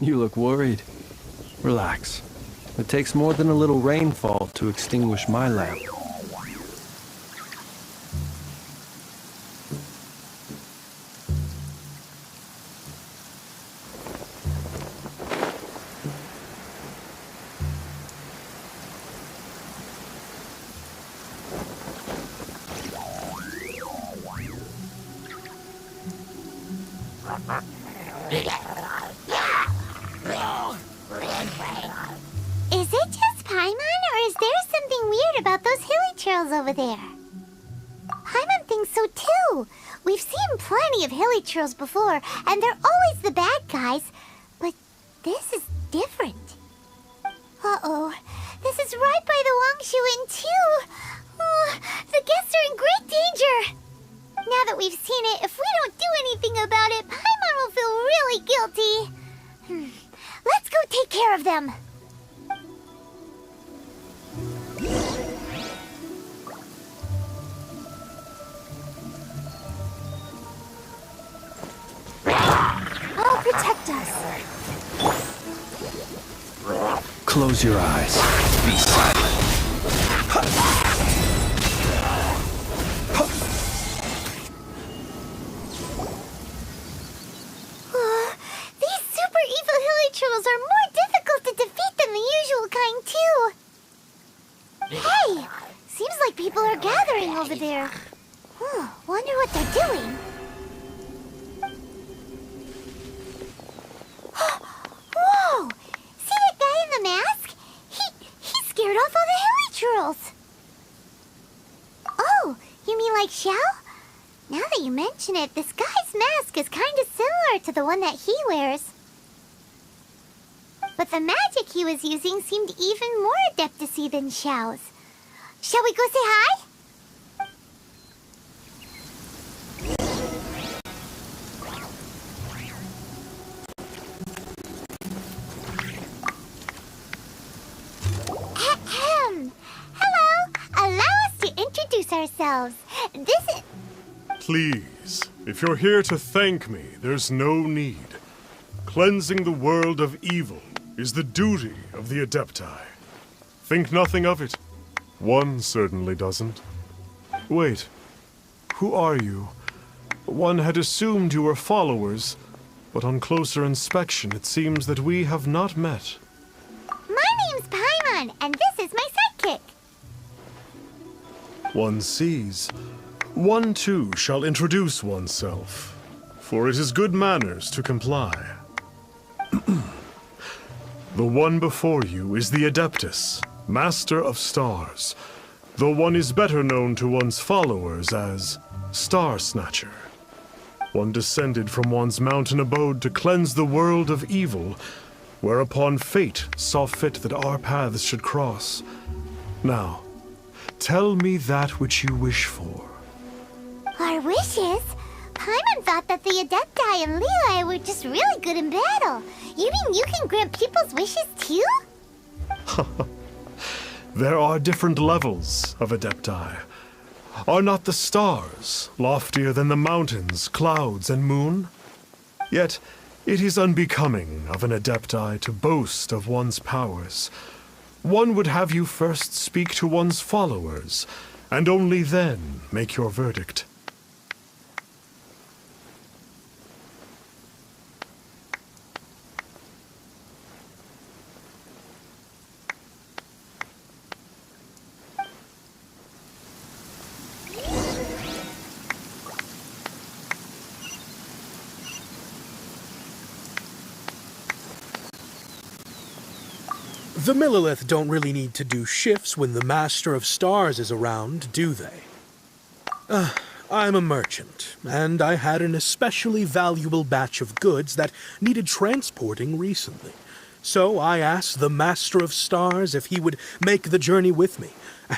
You look worried. Relax. It takes more than a little rainfall to extinguish my lamp. Is it just Paimon, or is there something weird about those hilly trails over there? Paimon thinks so too. We've seen plenty of hilly trails before, and they're always the bad guys. But this is different. Uh-oh. This is right by the Wangshu Inn too. Oh, the guests are in great danger. Now that we've seen it, if we don't do anything about it, Paimon will feel really guilty. Let's go take care of them. I'll protect us. Close your eyes. Be silent. These super evil hilly trolls are more difficult to defeat than the usual kind, too. Hey! Seems like people are gathering over there. Wonder what they're doing. Whoa! See that guy in the mask? He scared off all the hilly trolls. Oh, you mean like Xiao? Now that you mention it, this guy's mask is kind of similar to the one that he wears. But the magic he was using seemed even more adeptacy than Xiao's. Shall we go say hi? Ahem. Hello. Allow us to introduce ourselves. This is... Please, if you're here to thank me, there's no need. Cleansing the world of evil is the duty of the Adepti. Think nothing of it. One certainly doesn't. Wait, who are you? One had assumed you were followers, but on closer inspection it seems that we have not met. My name's Paimon, and this is my sidekick. One sees. One too shall introduce oneself, for it is good manners to comply. The one before you is the Adeptus, Master of Stars, though one is better known to one's followers as Star Snatcher. One descended from one's mountain abode to cleanse the world of evil, whereupon fate saw fit that our paths should cross. Now, tell me that which you wish for. Our wishes? Paimon thought that the Adepti and Levi were just really good in battle. You mean you can grant people's wishes too? There are different levels of Adepti. Are not the stars loftier than the mountains, clouds, and moon? Yet, it is unbecoming of an Adepti to boast of one's powers. One would have you first speak to one's followers, and only then make your verdict. The Millilith don't really need to do shifts when the Master of Stars is around, do they? I'm a merchant, and I had an especially valuable batch of goods that needed transporting recently. So I asked the Master of Stars if he would make the journey with me,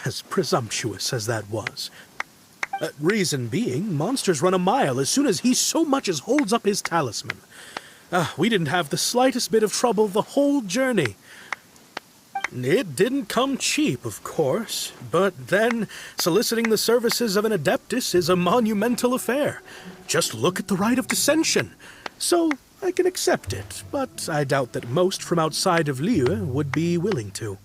as presumptuous as that was. Reason being, monsters run a mile as soon as he so much as holds up his talisman. We didn't have the slightest bit of trouble the whole journey. It didn't come cheap, of course, but then soliciting the services of an Adeptus is a monumental affair. Just look at the Rite of Dissension. So I can accept it, but I doubt that most from outside of Liyue would be willing to.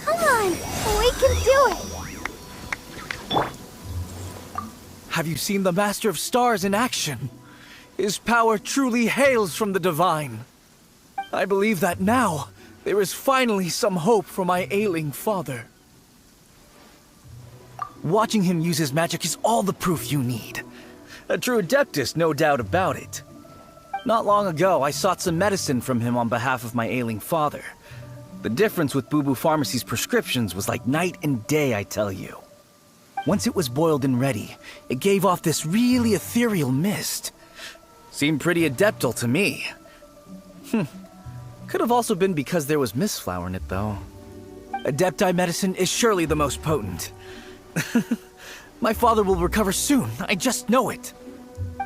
Come on, we can do it! Have you seen the Master of Stars in action? His power truly hails from the divine. I believe that now, there is finally some hope for my ailing father. Watching him use his magic is all the proof you need. A true Adeptus, no doubt about it. Not long ago, I sought some medicine from him on behalf of my ailing father. The difference with Boo Boo Pharmacy's prescriptions was like night and day, I tell you. Once it was boiled and ready, it gave off this really ethereal mist. Seemed pretty adeptal to me. Could have also been because there was mistflower in it, though. Adepti medicine is surely the most potent. My father will recover soon, I just know it.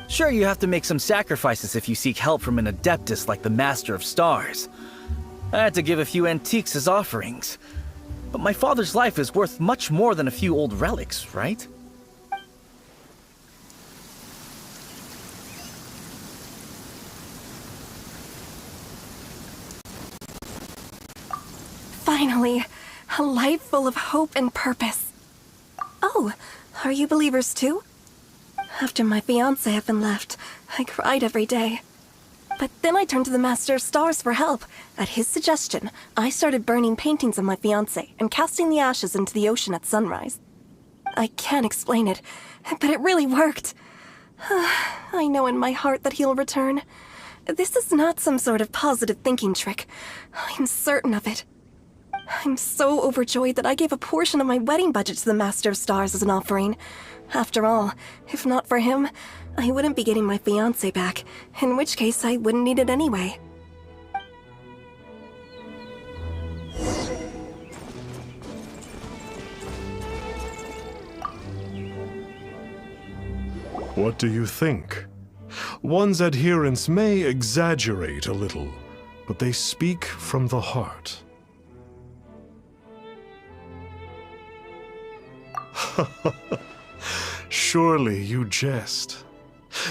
Sure, you have to make some sacrifices if you seek help from an Adeptus like the Master of Stars. I had to give a few antiques as offerings. But my father's life is worth much more than a few old relics, right? Finally, a life full of hope and purpose. Oh, are you believers too? After my fiancé had been left, I cried every day. But then I turned to the Master of Stars for help. At his suggestion, I started burning paintings of my fiancé and casting the ashes into the ocean at sunrise. I can't explain it, but it really worked. I know in my heart that he'll return. This is not some sort of positive thinking trick. I'm certain of it. I'm so overjoyed that I gave a portion of my wedding budget to the Master of Stars as an offering. After all, if not for him, I wouldn't be getting my fiancé back, in which case I wouldn't need it anyway. What do you think? One's adherents may exaggerate a little, but they speak from the heart. Surely you jest.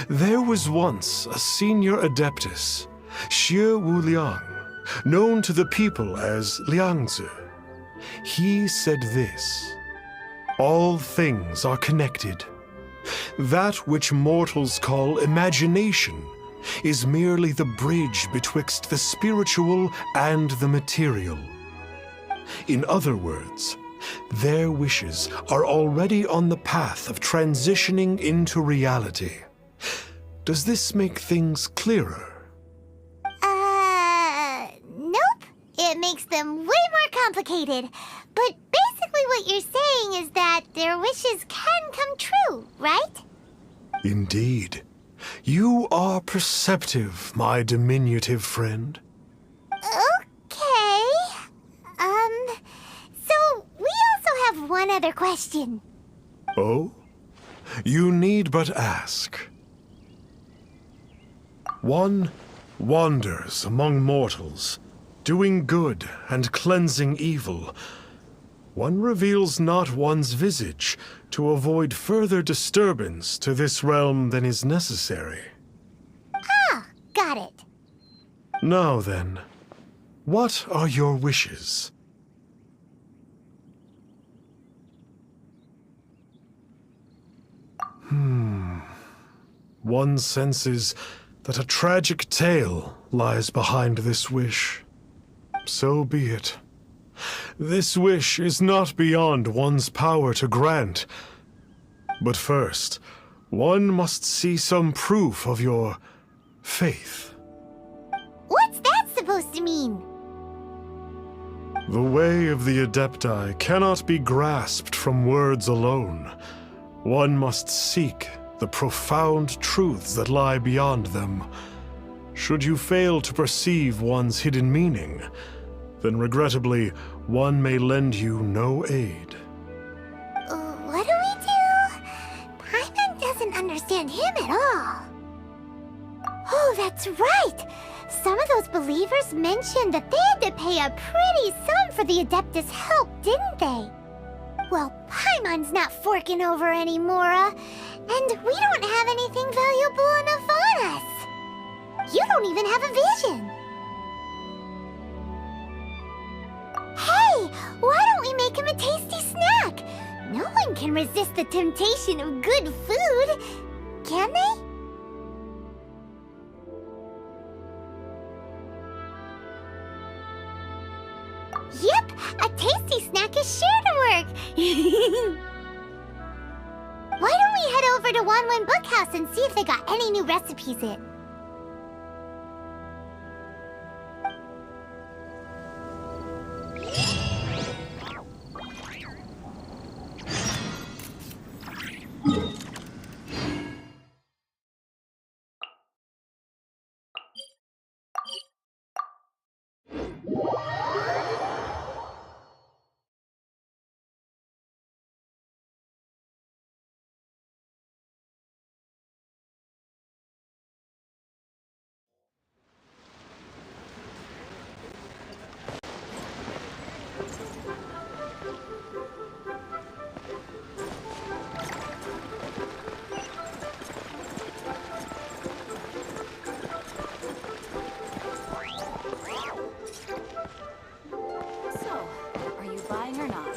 There was once a senior Adeptus, Xie Wuliang, known to the people as Liangzi. He said this: all things are connected. That which mortals call imagination is merely the bridge betwixt the spiritual and the material. In other words, their wishes are already on the path of transitioning into reality. Does this make things clearer? Nope. It makes them way more complicated. But basically, basically what you're saying is that their wishes can come true, right? Indeed. You are perceptive, my diminutive friend. Okay. So we also have one other question. Oh? You need but ask. One wanders among mortals, doing good and cleansing evil. One reveals not one's visage to avoid further disturbance to this realm than is necessary. Ah, got it. Now then, what are your wishes? One senses that a tragic tale lies behind this wish. So be it. This wish is not beyond one's power to grant. But first, one must see some proof of your faith. What's that supposed to mean? The way of the Adepti cannot be grasped from words alone. One must seek the profound truths that lie beyond them. Should you fail to perceive one's hidden meaning, then regrettably, one may lend you no aid. What do we do? Paimon doesn't understand him at all. Oh, that's right! Some of those believers mentioned that they had to pay a pretty sum for the Adeptus' help, didn't they? Well, Paimon's not forking over anymore, and we don't have anything valuable enough on us. You don't even have a vision. Hey, why don't we make him a tasty snack? No one can resist the temptation of good food, can they? Yep, a tasty snack is sure to work. Why don't we head over to Wanwen Bookhouse and see if they got any new recipes in? So, are you buying or not?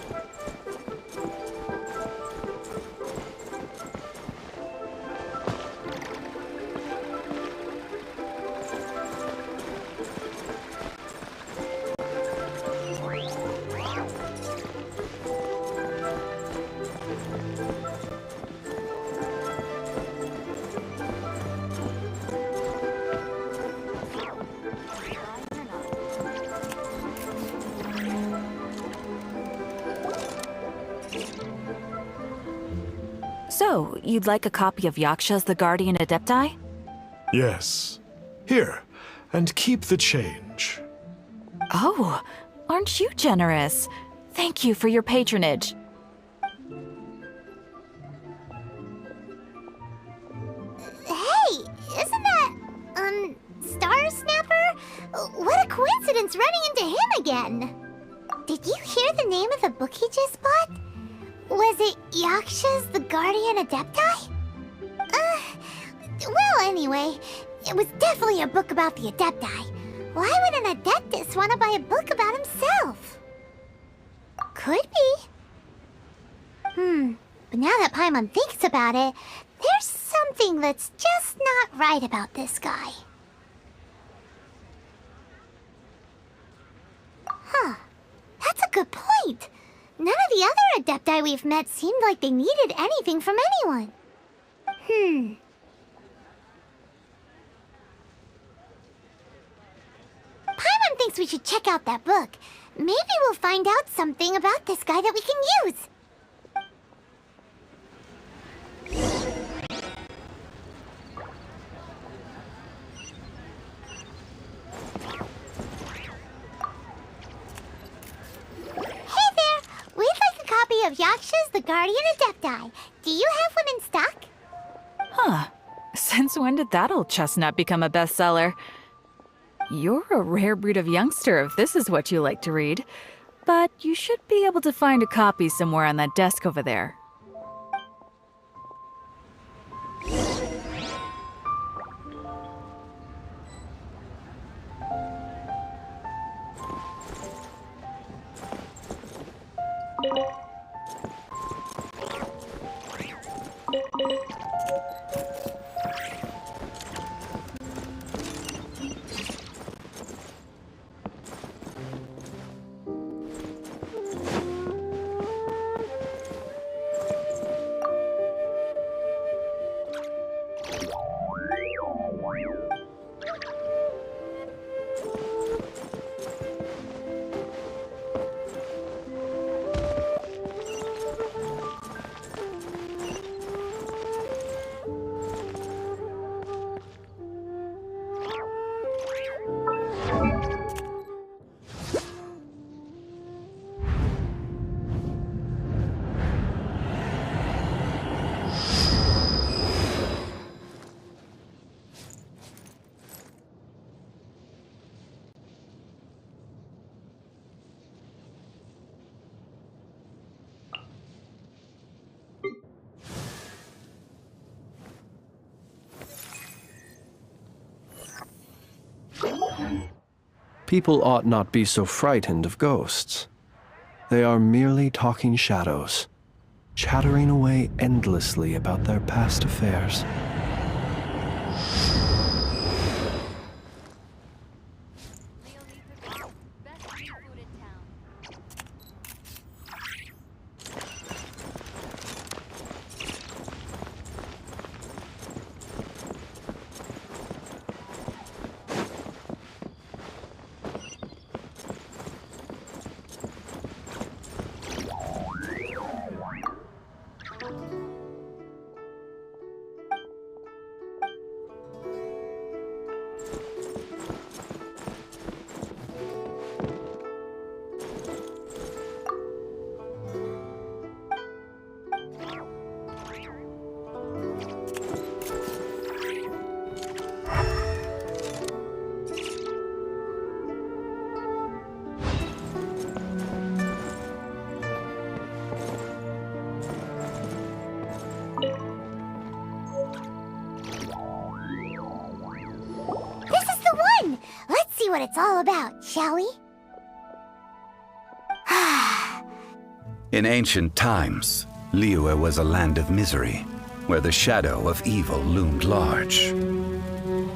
So, you'd like a copy of Yaksha's The Guardian Adepti? Yes. Here, and keep the change. Oh, aren't you generous? Thank you for your patronage. Hey, isn't that, Star Snapper? What a coincidence running into him again. Did you hear the name of the book he just bought? Was it Yaksha's The Guardian Adepti? Well, anyway, it was definitely a book about the Adepti. Why would an Adeptus want to buy a book about himself? Could be. But now that Paimon thinks about it, there's something that's just not right about this guy. Huh. That's a good point. None of the other Adepti we've met seemed like they needed anything from anyone. Paimon thinks we should check out that book. Maybe we'll find out something about this guy that we can use. Hey there! We'd like a copy of Yaksha's The Guardian Adepti. Do you have one in stock? Huh. Since when did that old chestnut become a bestseller? You're a rare breed of youngster if this is what you like to read. But you should be able to find a copy somewhere on that desk over there. People ought not be so frightened of ghosts. They are merely talking shadows, chattering away endlessly about their past affairs. What it's all about, shall we? In ancient times, Liyue was a land of misery, where the shadow of evil loomed large.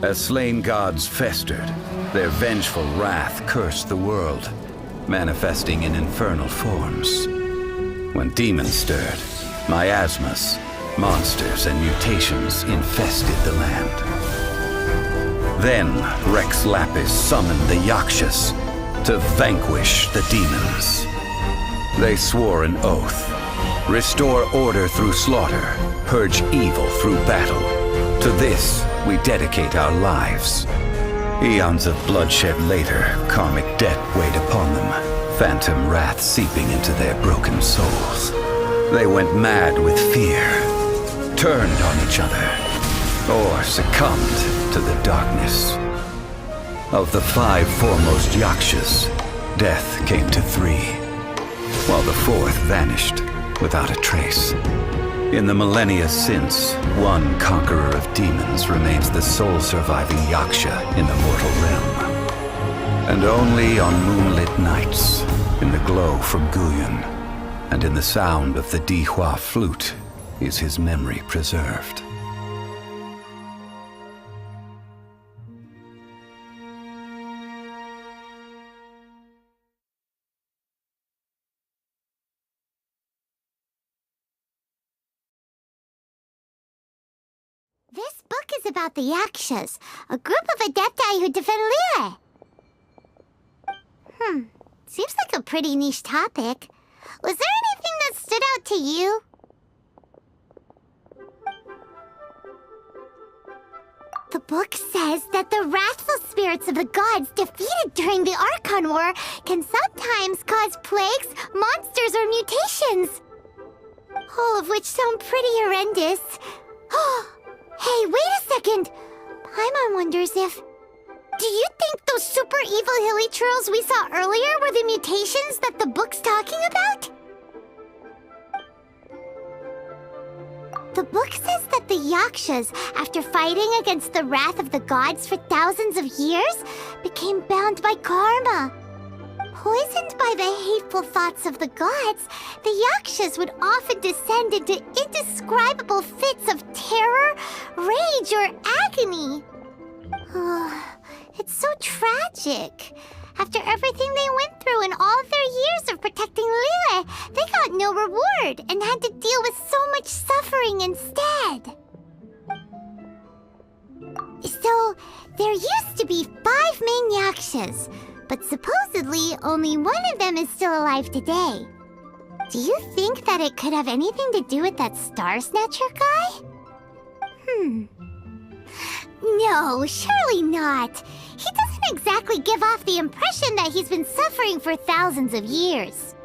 As slain gods festered, their vengeful wrath cursed the world, manifesting in infernal forms. When demons stirred, miasmas, monsters, and mutations infested the land. Then Rex Lapis summoned the Yakshas to vanquish the demons. They swore an oath: restore order through slaughter, purge evil through battle. To this we dedicate our lives. Eons of bloodshed later, karmic debt weighed upon them, phantom wrath seeping into their broken souls. They went mad with fear, turned on each other, or succumbed to the darkness. Of the 5 foremost Yakshas, death came to 3, while the 4th vanished without a trace. In the millennia since, one conqueror of demons remains the sole surviving Yaksha in the mortal realm. And only on moonlit nights, in the glow from Guyon, and in the sound of the Dihua flute, is his memory preserved. This book is about the Yakshas, a group of Adepti who defend Liyue. Seems like a pretty niche topic. Was there anything that stood out to you? The book says that the wrathful spirits of the gods defeated during the Archon War can sometimes cause plagues, monsters, or mutations. All of which sound pretty horrendous. Hey, wait a second! Paimon wonders if... Do you think those super evil hilly churls we saw earlier were the mutations that the book's talking about? The book says that the Yakshas, after fighting against the wrath of the gods for thousands of years, became bound by karma. Poisoned by the hateful thoughts of the gods, the Yakshas would often descend into indescribable fits of terror, rage, or agony. It's so tragic. After everything they went through in all their years of protecting Liyue, they got no reward and had to deal with so much suffering instead. So, there used to be 5 main Yakshas, but supposedly only one of them is still alive today. Do you think that it could have anything to do with that Star Snatcher guy? No, surely not. He doesn't exactly give off the impression that he's been suffering for thousands of years.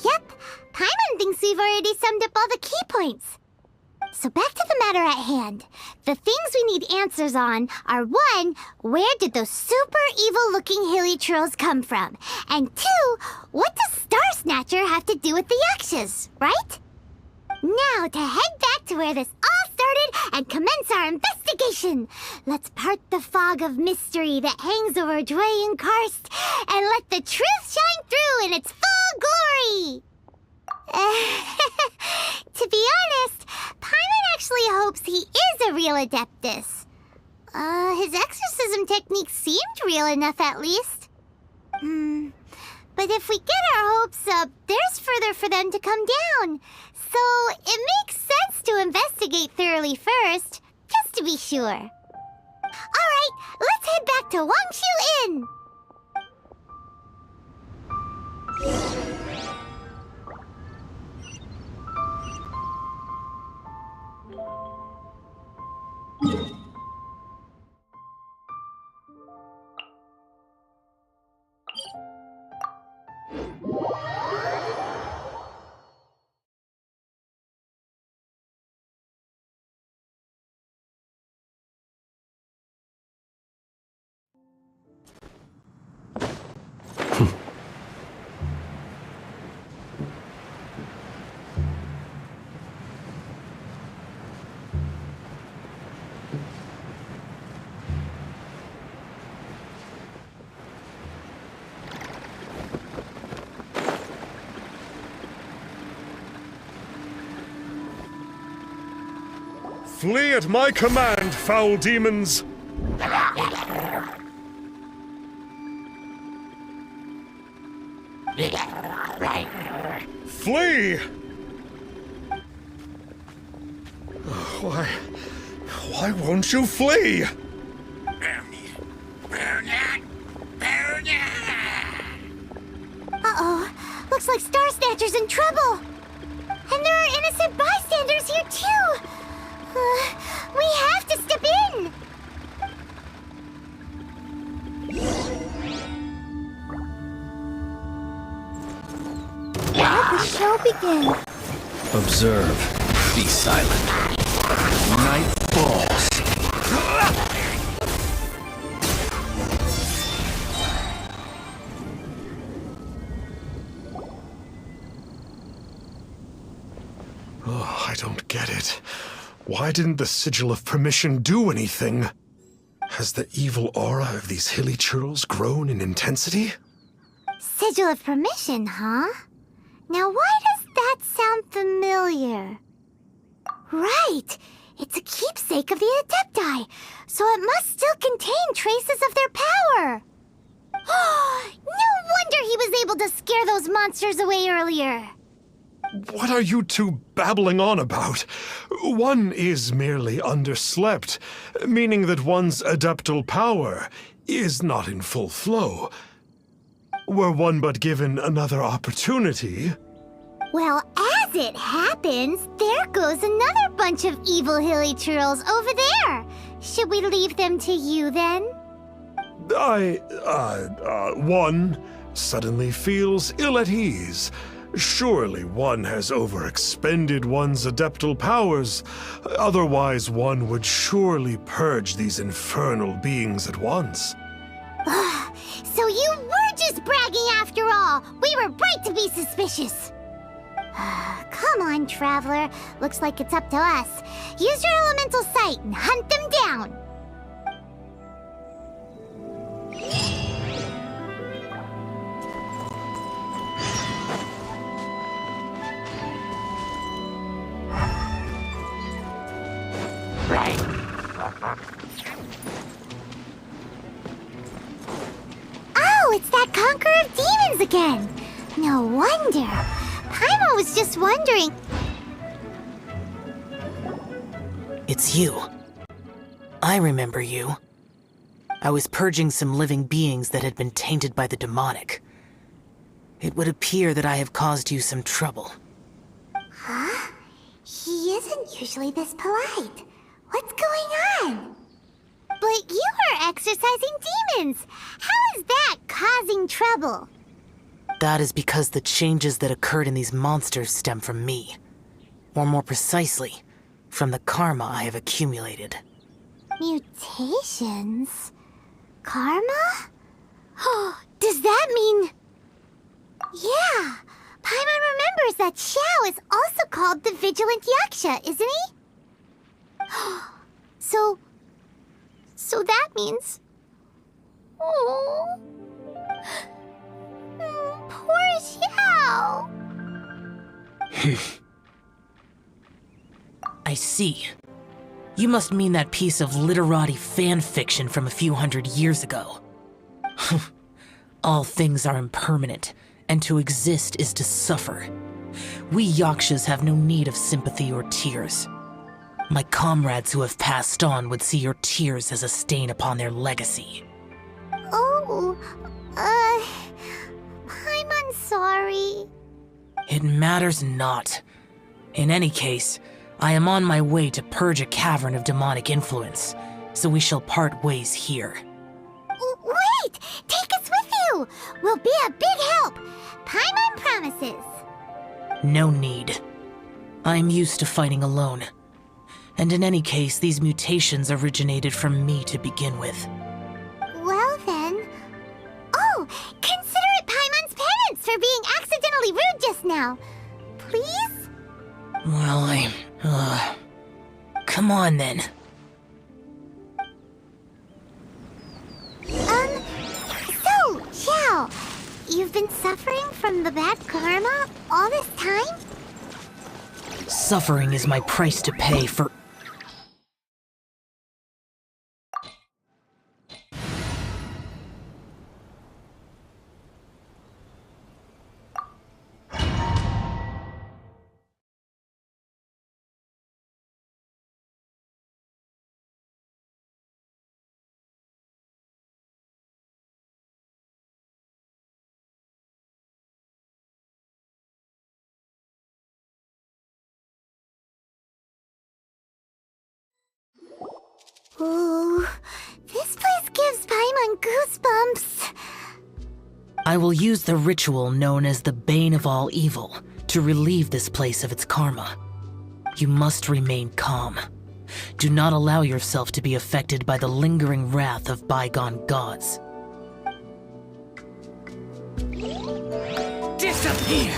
Yep, Paimon thinks we've already summed up all the key points. So back to the matter at hand. The things we need answers on are 1, where did those super evil-looking hilly trolls come from? And 2, what does Star Snatcher have to do with the Yakshas, right? Now to head back to where this all started and commence our investigation. Let's part the fog of mystery that hangs over Dwayne Karst and let the truth shine through in its full glory. To be honest, Paimon actually hopes he is a real Adeptus. His exorcism technique seemed real enough at least. But if we get our hopes up, there's further for them to come down. So it makes sense to investigate thoroughly first, just to be sure. Alright, let's head back to Wangshu Inn! Flee at my command, foul demons! Flee! Why won't you flee? Uh-oh, looks like Star Snatcher's in trouble. And there are innocent bystanders here too. We have to step in! Let the show begin. Observe. Be silent. Night falls. Oh, I don't get it. Why didn't the Sigil of Permission do anything? Has the evil aura of these hilly churls grown in intensity? Sigil of Permission, huh? Now why does that sound familiar? Right! It's a keepsake of the Adepti, so it must still contain traces of their power! No wonder he was able to scare those monsters away earlier! What are you two babbling on about? One is merely underslept, meaning that one's adeptal power is not in full flow. Were one but given another opportunity... Well, as it happens, there goes another bunch of evil hilly churls over there. Should we leave them to you then? One suddenly feels ill at ease. Surely one has overexpended one's adeptal powers. Otherwise, one would surely purge these infernal beings at once. So you were just bragging after all. We were right to be suspicious. Come on, Traveler. Looks like it's up to us. Use your elemental sight and hunt them down. Oh, it's that Conqueror of Demons again. No wonder. Paimon was just wondering. It's you. I remember you. I was purging some living beings that had been tainted by the demonic. It would appear that I have caused you some trouble. Huh? He isn't usually this polite. What's going on? But you are exorcising demons. How is that causing trouble? That is because the changes that occurred in these monsters stem from me. Or more precisely, from the karma I have accumulated. Mutations? Karma? Oh, does that mean... Yeah, Paimon remembers that Xiao is also called the Vigilant Yaksha, isn't he? So that means... Oh... Poor Xiao! I see. You must mean that piece of literati fan fiction from a few hundred years ago. All things are impermanent, and to exist is to suffer. We Yakshas have no need of sympathy or tears. My comrades who have passed on would see your tears as a stain upon their legacy. Oh, I'm sorry. It matters not. In any case, I am on my way to purge a cavern of demonic influence, so we shall part ways here. Wait! Take us with you! We'll be a big help! Paimon promises! No need. I am used to fighting alone. And in any case, these mutations originated from me to begin with. Well then... Oh! Consider it Paimon's penance for being accidentally rude just now. Please? Well, come on then. So, Xiao, you've been suffering from the bad karma all this time? Suffering is my price to pay for... Ooh, this place gives Paimon goosebumps. I will use the ritual known as the Bane of All Evil to relieve this place of its karma. You must remain calm. Do not allow yourself to be affected by the lingering wrath of bygone gods. Disappear!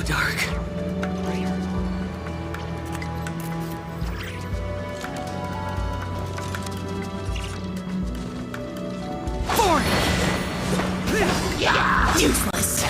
dark. Useless.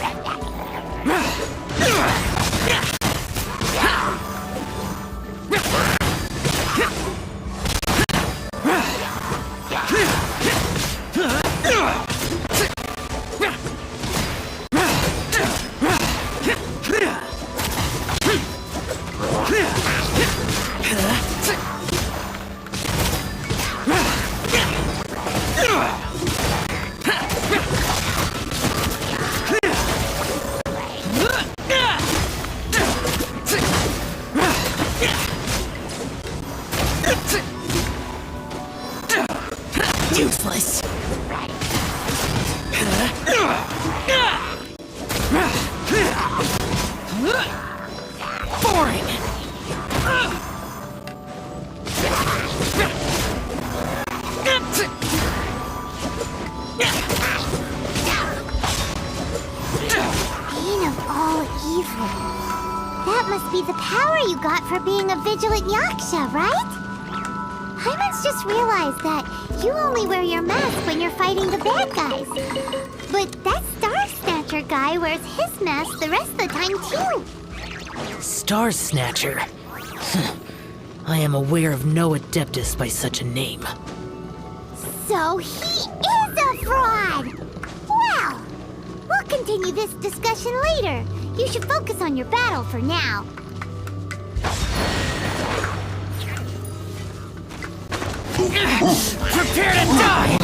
Useless. Boring. Bane of all evil. That must be the power you got for being a vigilant Yaksha, right? Paimon just realized that you only wear your mask when you're fighting the bad guys. But that Star Snatcher guy wears his mask the rest of the time, too. Star Snatcher. I am aware of no Adeptus by such a name. So he is a fraud! Well, we'll continue this discussion later. You should focus on your battle for now. Prepare to die!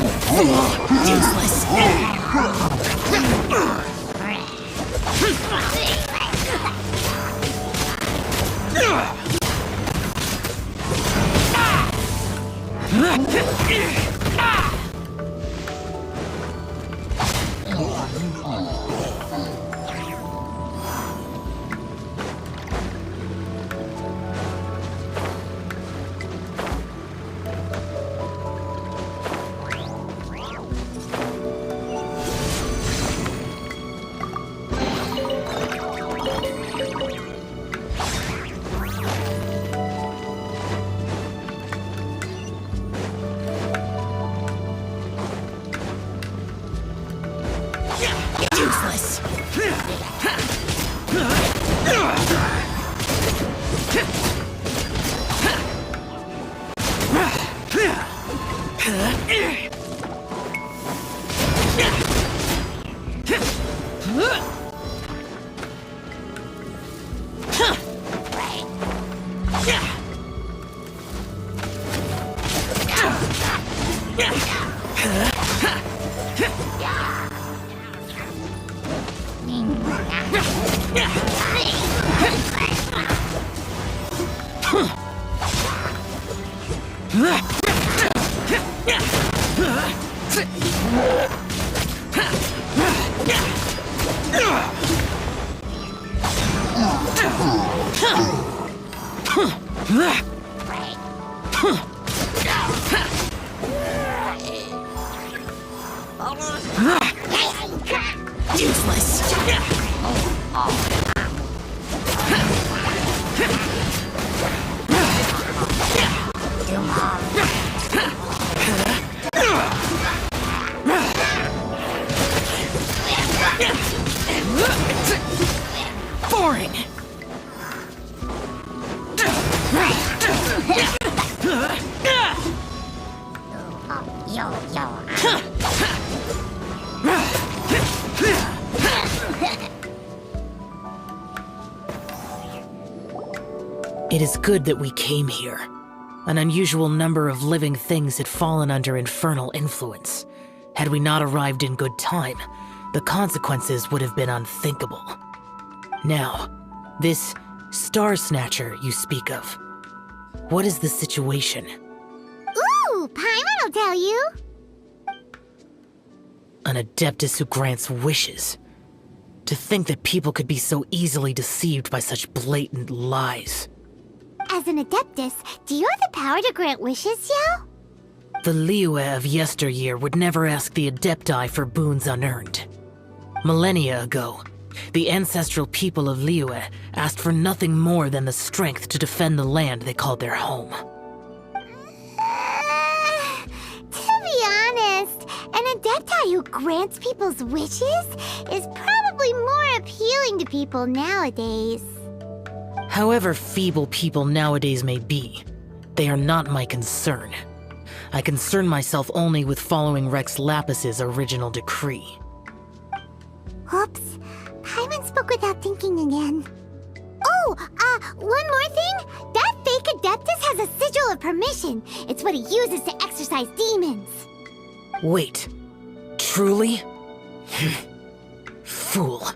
Useless. Useless. Useless. Boring. It is good that we came here. An unusual number of living things had fallen under infernal influence. Had we not arrived in good time, the consequences would have been unthinkable. Now, this Star Snatcher you speak of, what is the situation? Ooh, Paimon will tell you. An Adeptus who grants wishes. To think that people could be so easily deceived by such blatant lies. As an Adeptus, do you have the power to grant wishes, Xiao? The Liyue of yesteryear would never ask the Adepti for boons unearned. Millennia ago, The ancestral people of Liyue asked for nothing more than the strength to defend the land they called their home. To be honest, an Adepti who grants people's wishes is probably more appealing to people nowadays. However feeble people nowadays may be, they are not my concern. I concern myself only with following Rex Lapis's original decree. Oops. Paimon spoke without thinking again. Oh, one more thing. That fake Adeptus has a sigil of permission. It's what he uses to exorcise demons. Wait. Truly? Fool.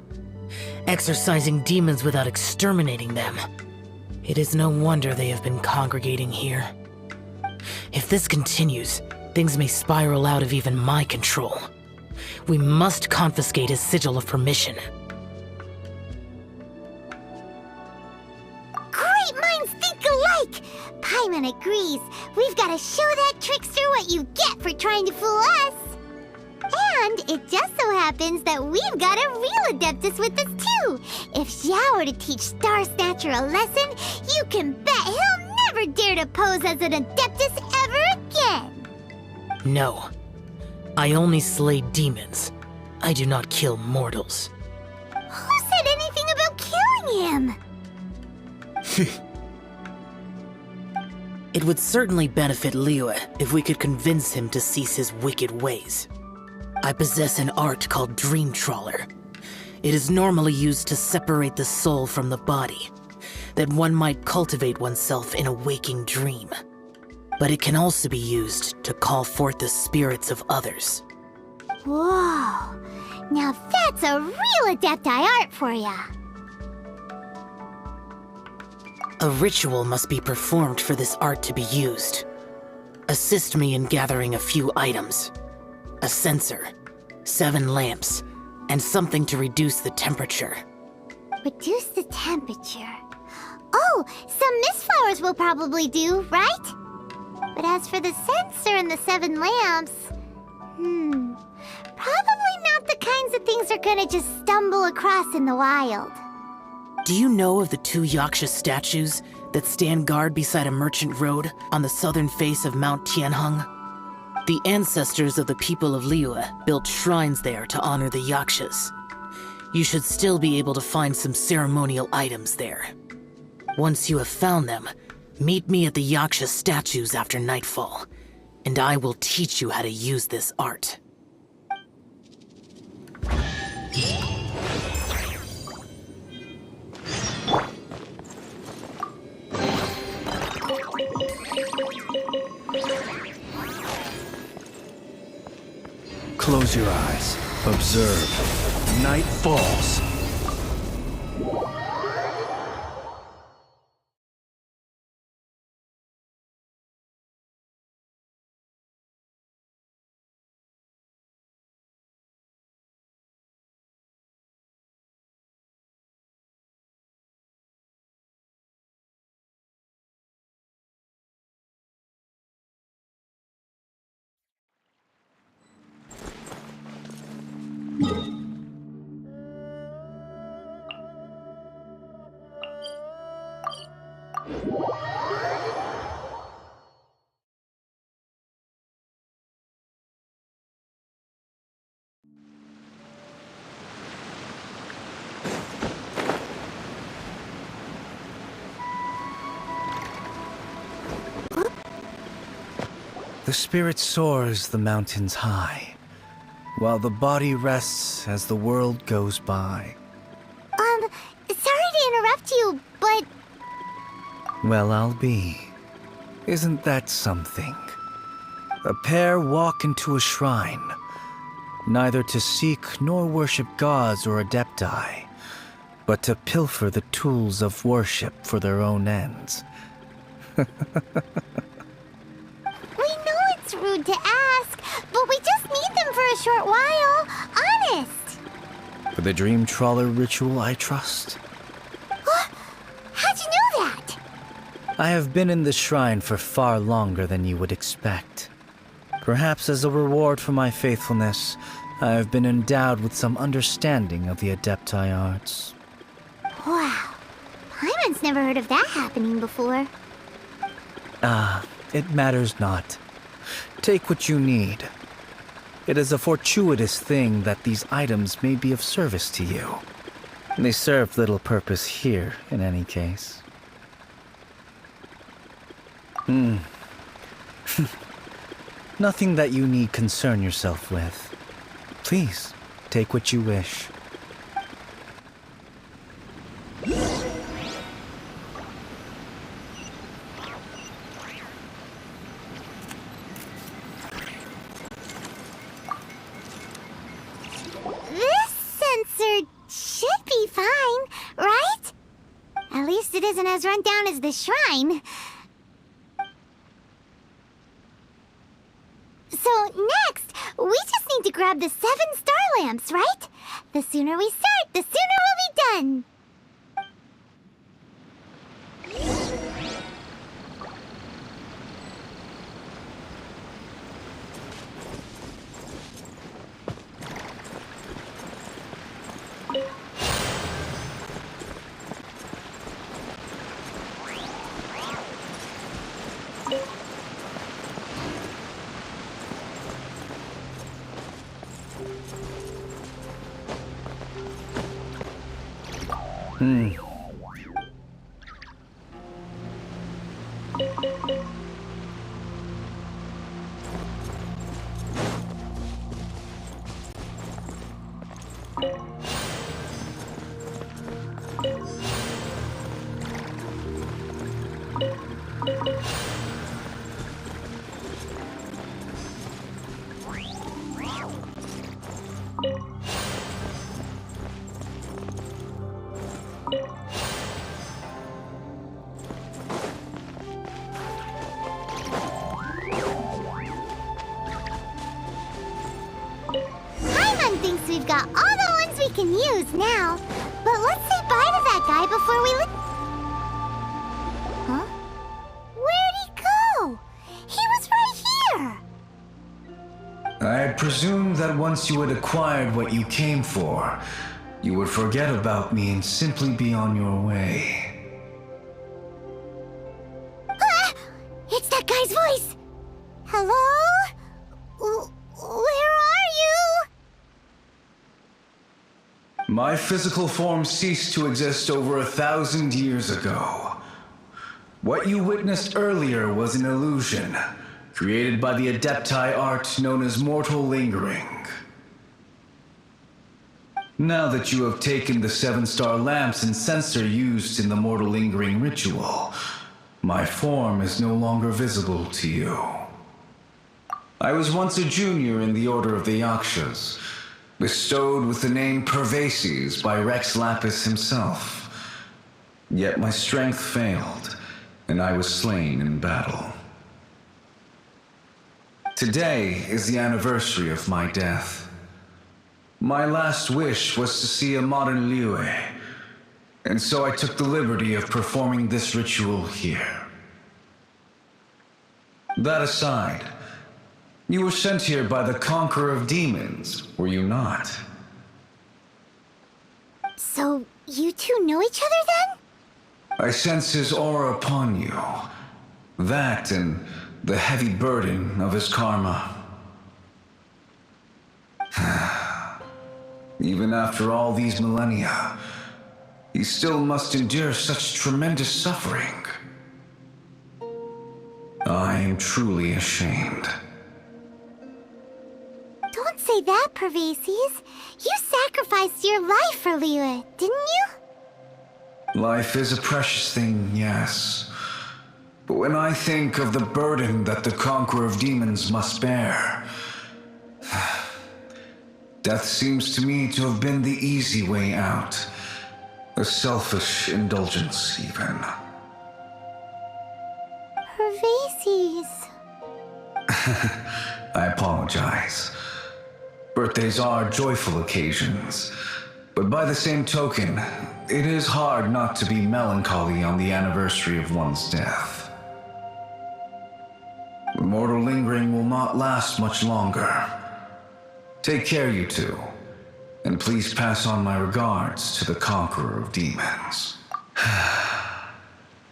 Exorcising demons without exterminating them. It is no wonder they have been congregating here. If this continues, things may spiral out of even my control. We must confiscate his sigil of permission. Great minds think alike! Paimon agrees. We've got to show that trickster what you get for trying to fool us. And it just so happens that we've got a real Adeptus with us too. If Xiao were to teach Star Snatcher a lesson, you can bet he'll never dare to pose as an Adeptus ever again. No. I only slay demons. I do not kill mortals. Who said anything about killing him? It would certainly benefit Liyue if we could convince him to cease his wicked ways. I possess an art called Dream Trawler. It is normally used to separate the soul from the body, that one might cultivate oneself in a waking dream. But it can also be used to call forth the spirits of others. Whoa. Now that's a real Adepti art for ya. A ritual must be performed for this art to be used. Assist me in gathering a few items. A censer, 7 lamps, and something to reduce the temperature. Reduce the temperature. Oh, some mist flowers will probably do, right? But as for the censer and the 7 lamps, probably not the kinds of things they're gonna just stumble across in the wild. Do you know of the 2 Yaksha statues that stand guard beside a merchant road on the southern face of Mount Tianheng? The ancestors of the people of Liyue built shrines there to honor the Yakshas. You should still be able to find some ceremonial items there. Once you have found them, meet me at the Yaksha statues after nightfall, and I will teach you how to use this art. Close your eyes. Observe. Night falls. The spirit soars the mountains high, while the body rests as the world goes by. Sorry to interrupt you, but... Well, I'll be. Isn't that something? A pair walk into a shrine, neither to seek nor worship gods or adepti, but to pilfer the tools of worship for their own ends. It's rude to ask, but we just need them for a short while. Honest. For the Dream Trawler ritual, I trust. How'd you know that? I have been in the shrine for far longer than you would expect. Perhaps as a reward for my faithfulness, I have been endowed with some understanding of the Adepti arts. Wow. Paimon's never heard of that happening before. It matters not. Take what you need. It is a fortuitous thing that these items may be of service to you. They serve little purpose here, in any case. Nothing that you need concern yourself with. Please, take what you wish. This sensor should be fine, right? At least it isn't as run down as the shrine. So next, we just need to grab the 7 star lamps, right? The sooner we start, the sooner we'll be done. Paimon thinks we've got all the ones we can use now. But let's say bye to that guy before we leave. Huh? Where'd he go? He was right here. I presumed that once you had acquired what you came for, you would forget about me and simply be on your way. Ah! It's that guy's voice. Hello? Where are you? My physical form ceased to exist over 1,000 years ago. What you witnessed earlier was an illusion, created by the Adepti art known as mortal lingering. Now that you have taken the 7 star lamps and censer used in the mortal lingering ritual, my form is no longer visible to you. I was once a junior in the Order of the Yakshas, bestowed with the name Pervases by Rex Lapis himself. Yet my strength failed, and I was slain in battle. Today is the anniversary of my death. My last wish was to see a modern Liyue, and so I took the liberty of performing this ritual here. That aside, you were sent here by the Conqueror of Demons, were you not? So, you two know each other then? I sense his aura upon you. That and the heavy burden of his karma. Even after all these millennia, he still must endure such tremendous suffering. I am truly ashamed. Don't say that, Pervases. You sacrificed your life for Liyue, didn't you? Life is a precious thing, yes. But when I think of the burden that the Conqueror of Demons must bear, death seems to me to have been the easy way out. A selfish indulgence, even. Pervases. I apologize. Birthdays are joyful occasions, but by the same token, it is hard not to be melancholy on the anniversary of one's death. The mortal lingering will not last much longer. Take care, you two. And please pass on my regards to the conqueror of demons.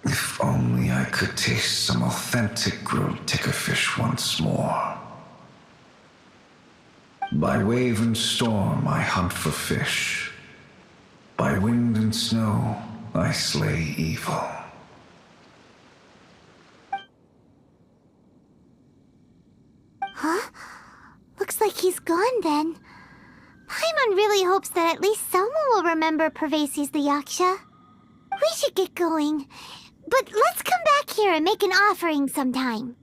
If only I could taste some authentic grilled tickerfish once more. By wave and storm I hunt for fish. By wind and snow I slay evil. Huh? Looks like he's gone then. Paimon really hopes that at least someone will remember Pervasi's the Yaksha. We should get going. But let's come back here and make an offering sometime.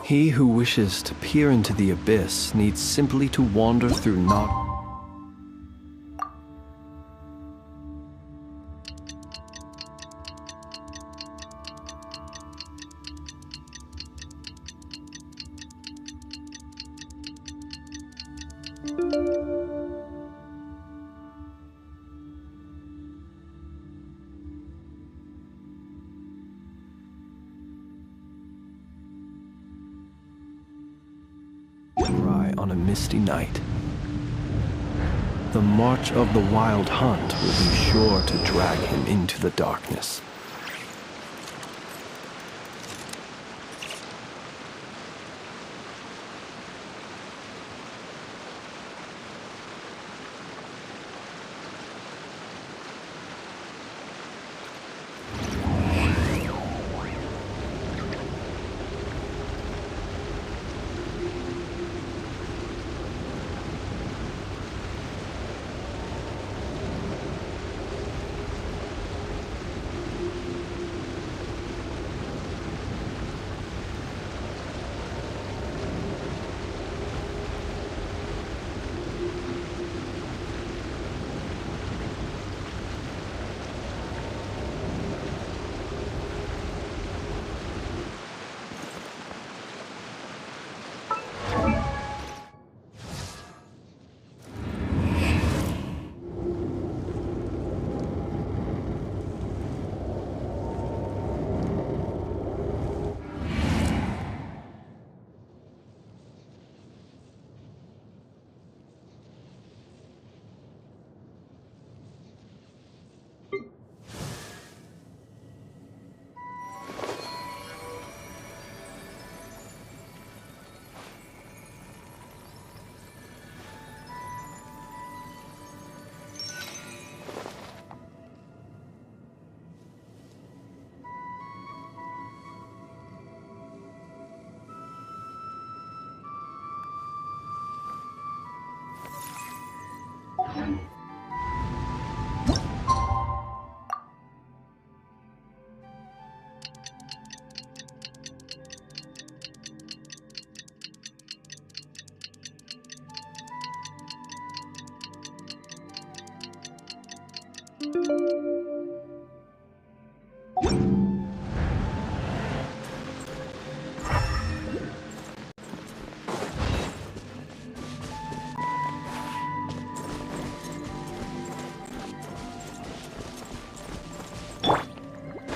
He who wishes to peer into the abyss needs simply to wander through not... cry on a misty night. The march of the wild hunt will be sure to drag him into the darkness.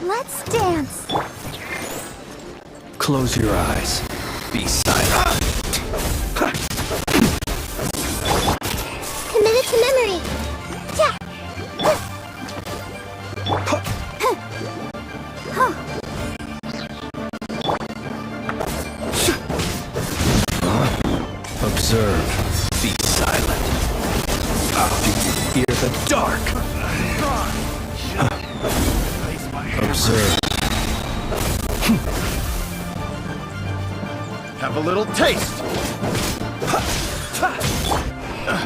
Let's dance. Close your eyes. Be silent. Committed to memory. Yeah. Observe. Be silent. You can fear the dark. Observe. Have a little taste.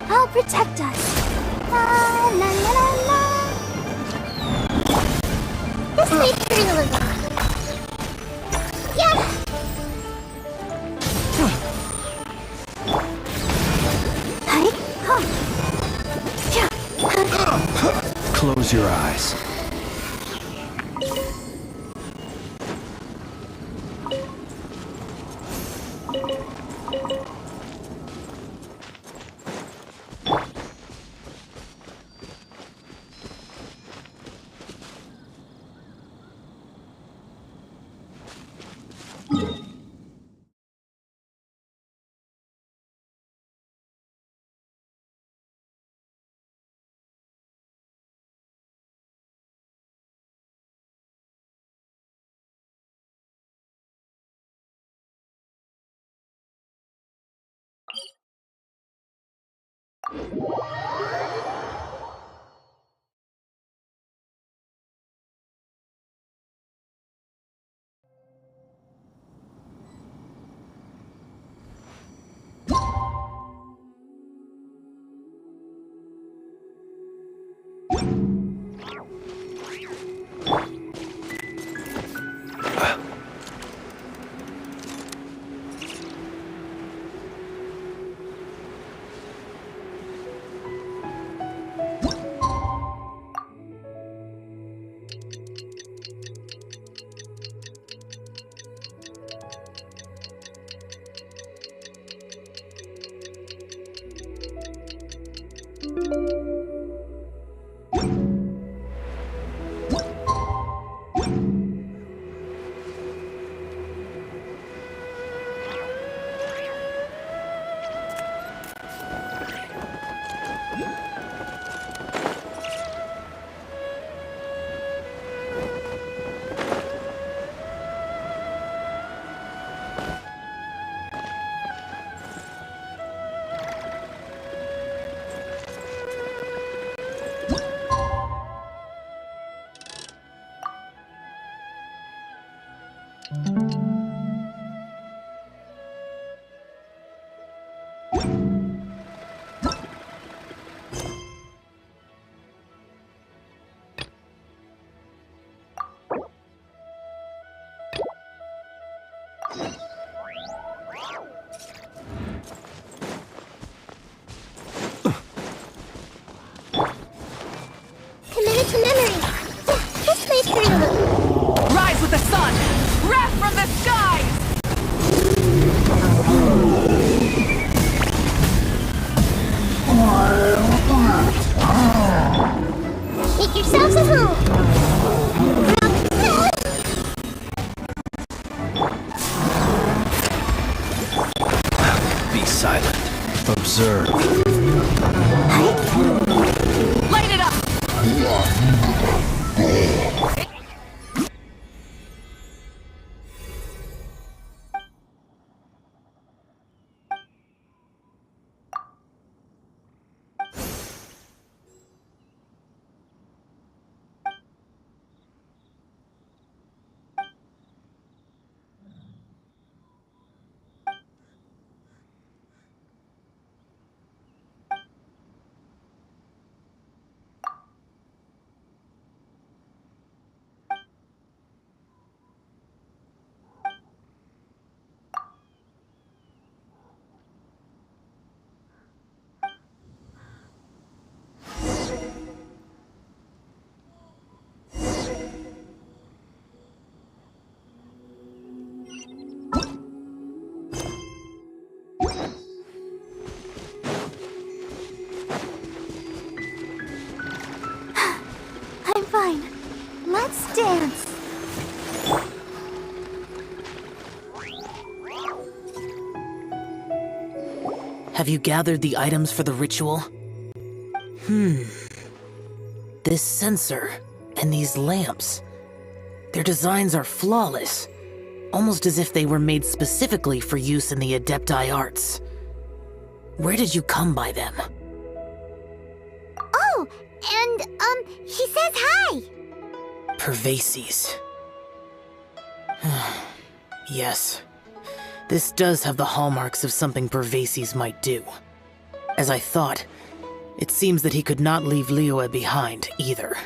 I'll protect us. La la la la la. This may hurt a little. Yeah. Hi. Close your eyes. Committed to memory. Yeah, this may hurt a little. Rise with the sun! Wrath from the skies! Make yourselves at home. Be silent. Observe. Light it up! Have you gathered the items for the ritual? This sensor and these lamps. Their designs are flawless, almost as if they were made specifically for use in the Adepti arts. Where did you come by them? Oh, and, he says hi! Pervases. Yes. This does have the hallmarks of something Pervases might do. As I thought, it seems that he could not leave Liyue behind, either.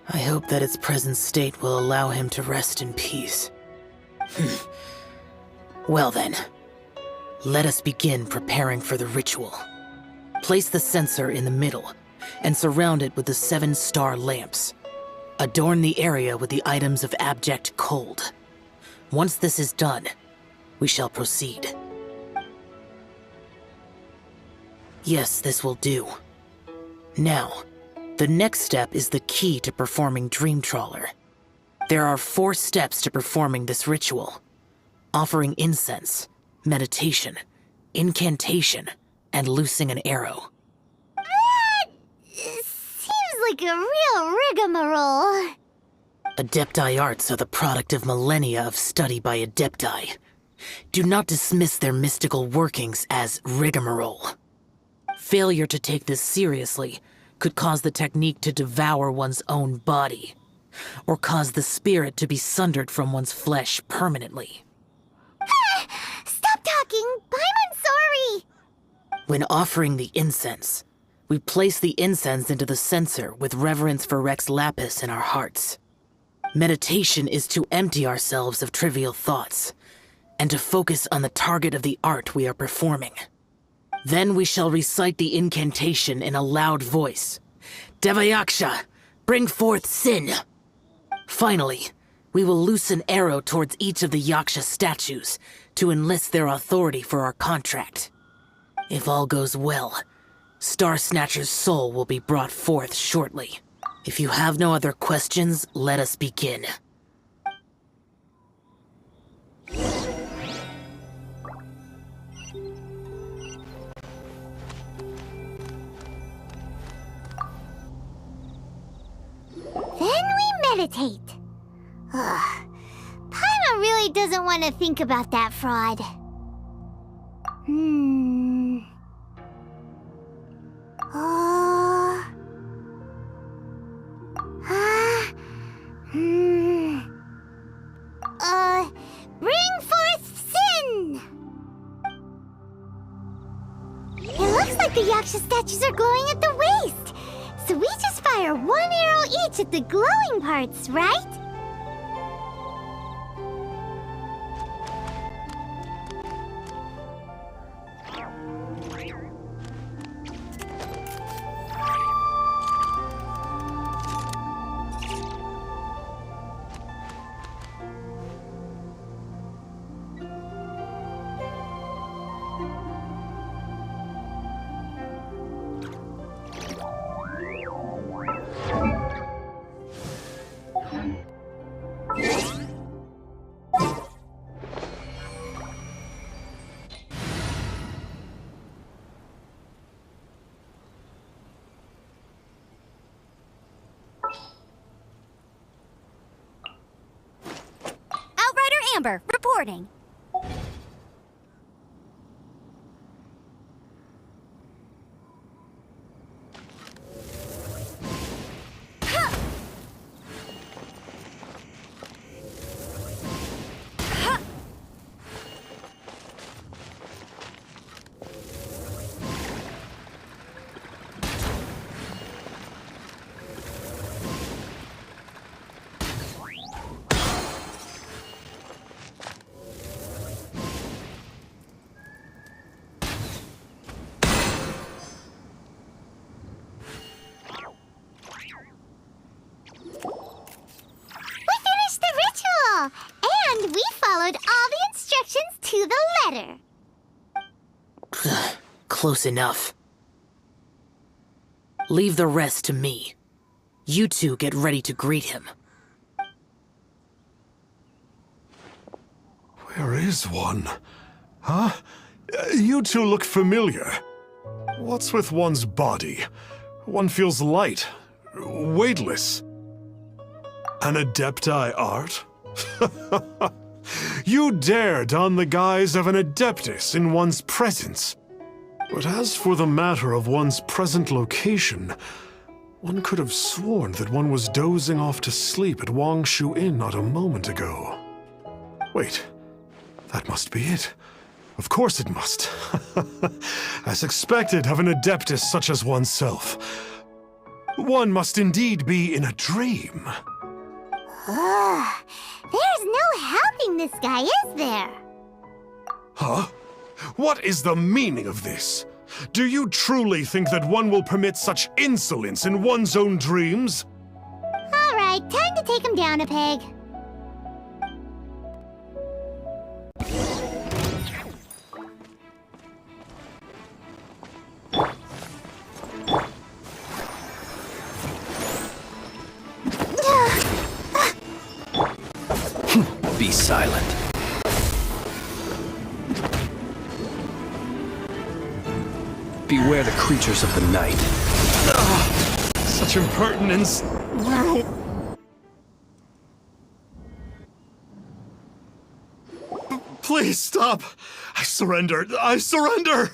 I hope that its present state will allow him to rest in peace. Well then, let us begin preparing for the ritual. Place the censer in the middle, and surround it with the 7-star lamps. Adorn the area with the items of abject cold. Once this is done, we shall proceed. Yes, this will do. Now, the next step is the key to performing Dream Trawler. There are 4 steps to performing this ritual: offering incense, meditation, incantation, and loosing an arrow. Seems like a real rigmarole. Adepti arts are the product of millennia of study by Adepti. Do not dismiss their mystical workings as rigmarole. Failure to take this seriously could cause the technique to devour one's own body, or cause the spirit to be sundered from one's flesh permanently. Stop talking! Paimon's sorry! When offering the incense, we place the incense into the censer with reverence for Rex Lapis in our hearts. Meditation is to empty ourselves of trivial thoughts, and to focus on the target of the art we are performing. Then we shall recite the incantation in a loud voice. Devayaksha, bring forth sin! Finally, we will loose an arrow towards each of the Yaksha statues to enlist their authority for our contract. If all goes well, Star Snatcher's soul will be brought forth shortly. If you have no other questions, let us begin. Then we meditate. Paimon really doesn't want to think about that fraud. Bring forth sin! It looks like the Yaksha statues are glowing at the waist. So we just fire 1 arrow each at the glowing parts, right? Amber, reporting. And we followed all the instructions to the letter. Close enough. Leave the rest to me. You two get ready to greet him. Where is one? Huh? You two look familiar. What's with one's body? One feels light, weightless. An Adepti art? You dare don the guise of an Adeptus in one's presence. But as for the matter of one's present location, one could have sworn that one was dozing off to sleep at Wangshu Inn not a moment ago. Wait, that must be it. Of course it must. As expected of an Adeptus such as oneself. One must indeed be in a dream. Ugh, there's no helping this guy, is there? Huh? What is the meaning of this? Do you truly think that one will permit such insolence in one's own dreams? All right, time to take him down a peg. Be silent. Beware the creatures of the night. Such impertinence. Please stop. I surrender. I surrender.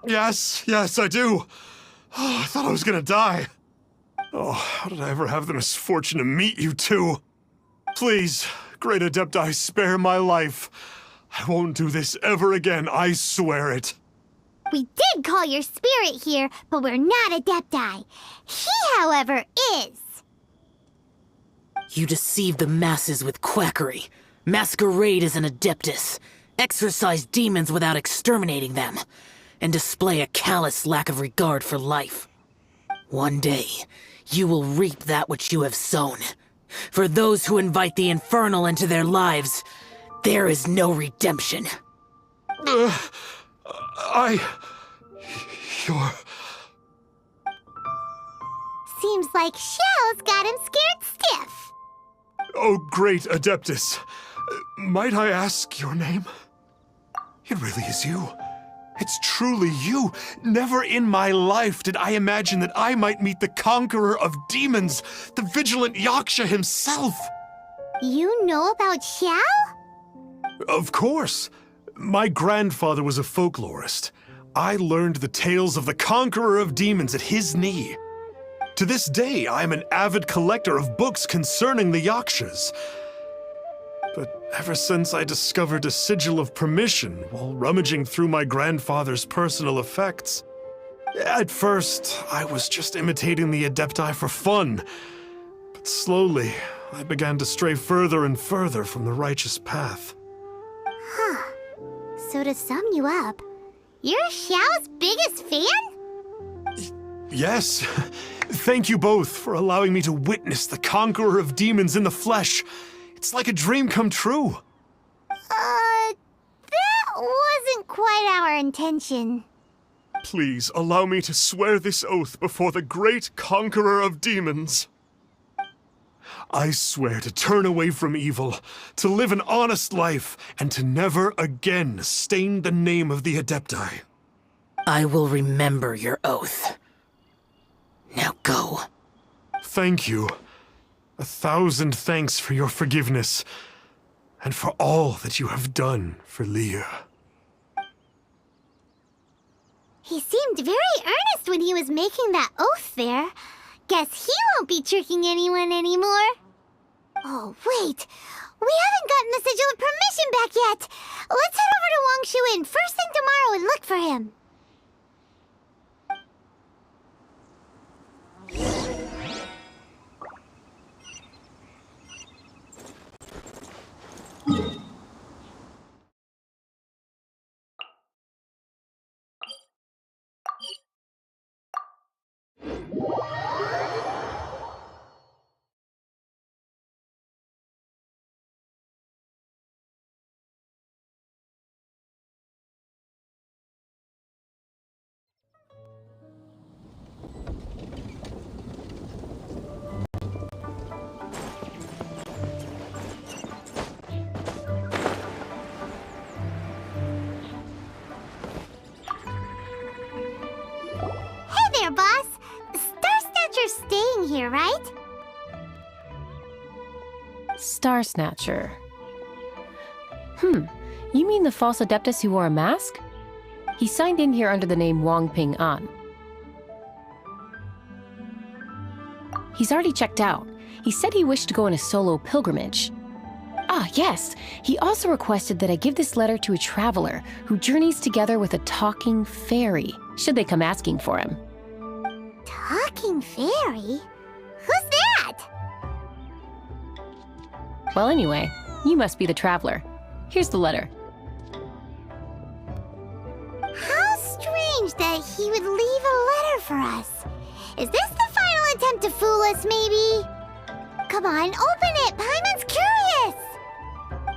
Yes, I do. I thought I was gonna die. Oh, how did I ever have the misfortune to meet you two? Please, Great Adepti, spare my life. I won't do this ever again, I swear it. We did call your spirit here, but we're not Adepti. He, however, is. You deceive the masses with quackery, masquerade as an Adeptus, exorcise demons without exterminating them, and display a callous lack of regard for life. One day, you will reap that which you have sown. For those who invite the infernal into their lives, there is no redemption. You're... Seems like Xiao's got him scared stiff. Oh, great Adeptus. Might I ask your name? It really is you. It's truly you. Never in my life did I imagine that I might meet the conqueror of demons, the vigilant Yaksha himself. You know about Xiao? Of course. My grandfather was a folklorist. I learned the tales of the conqueror of demons at his knee. To this day, I am an avid collector of books concerning the Yakshas. But ever since I discovered a sigil of permission while rummaging through my grandfather's personal effects, at first, I was just imitating the Adepti for fun. But slowly, I began to stray further and further from the righteous path. Huh. So to sum you up, you're Xiao's biggest fan? Yes. Thank you both for allowing me to witness the conqueror of demons in the flesh. It's like a dream come true. That wasn't quite our intention. Please allow me to swear this oath before the great conqueror of demons. I swear to turn away from evil, to live an honest life, and to never again stain the name of the Adepti. I will remember your oath. Now go. Thank you. 1,000 thanks for your forgiveness, and for all that you have done for Leah. He seemed very earnest when he was making that oath there. Guess he won't be tricking anyone anymore. Oh, wait. We haven't gotten the sigil of permission back yet. Let's head over to Wangshu Inn first thing tomorrow and look for him. Star Snatcher. You mean the false Adeptus who wore a mask? He signed in here under the name Wang Ping An. He's already checked out. He said he wished to go on a solo pilgrimage. Ah, yes! He also requested that I give this letter to a traveler who journeys together with a talking fairy, should they come asking for him. Talking fairy? Who's that? Well, anyway, you must be the traveler. Here's the letter. How strange that he would leave a letter for us. Is this the final attempt to fool us, maybe? Come on, open it! Paimon's curious!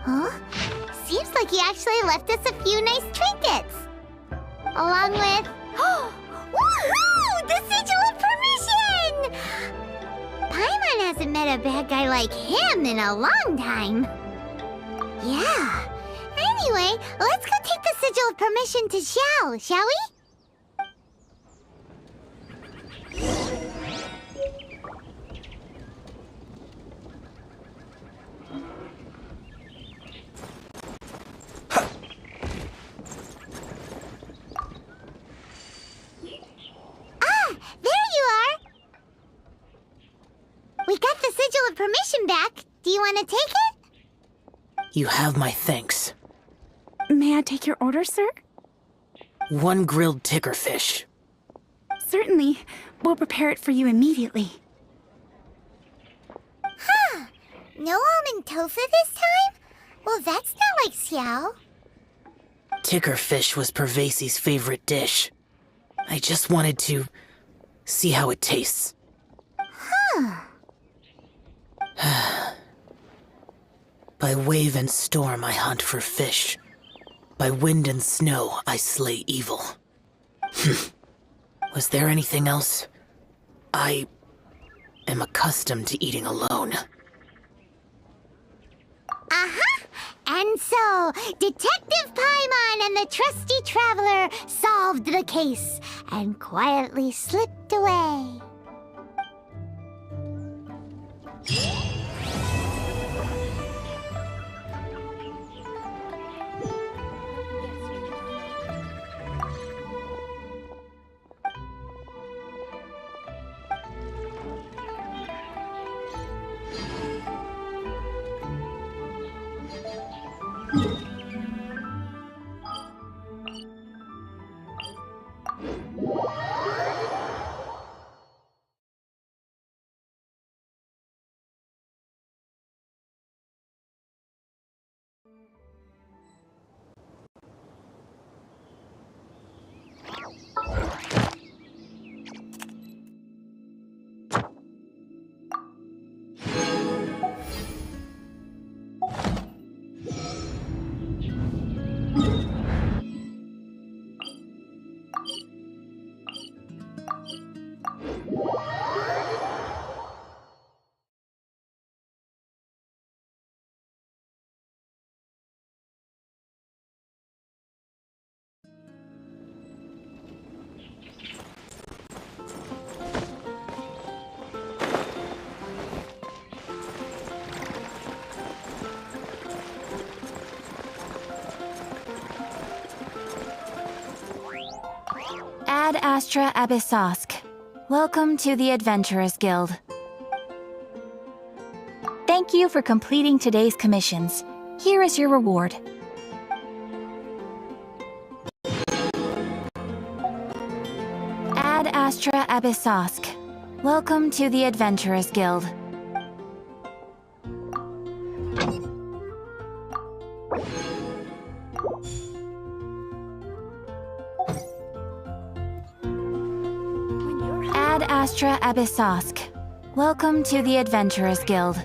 Huh? Seems like he actually left us a few nice trinkets. Along with... Woohoo! The Sigil of Permission! Paimon hasn't met a bad guy like him in a long time. Yeah. Anyway, let's go take the Sigil of Permission to Xiao, shall we? We got the Sigil of Permission back. Do you want to take it? You have my thanks. May I take your order, sir? 1 grilled tickerfish. Certainly. We'll prepare it for you immediately. Huh. No almond tofu this time? Well, that's not like Xiao. Tickerfish was Pervasi's favorite dish. I just wanted to see how it tastes. Huh. By wave and storm I hunt for fish. By wind and snow I slay evil. Was there anything else? I am accustomed to eating alone. Uh-huh. And so, Detective Paimon and the trusty traveler solved the case and quietly slipped away. Ad Astra Abyssosk. Welcome to the Adventurers Guild. Thank you for completing today's commissions. Here is your reward. Ad Astra Abyssosk. Welcome to the Adventurers Guild. Ad Astra Abyssosk. Welcome to the Adventurers Guild.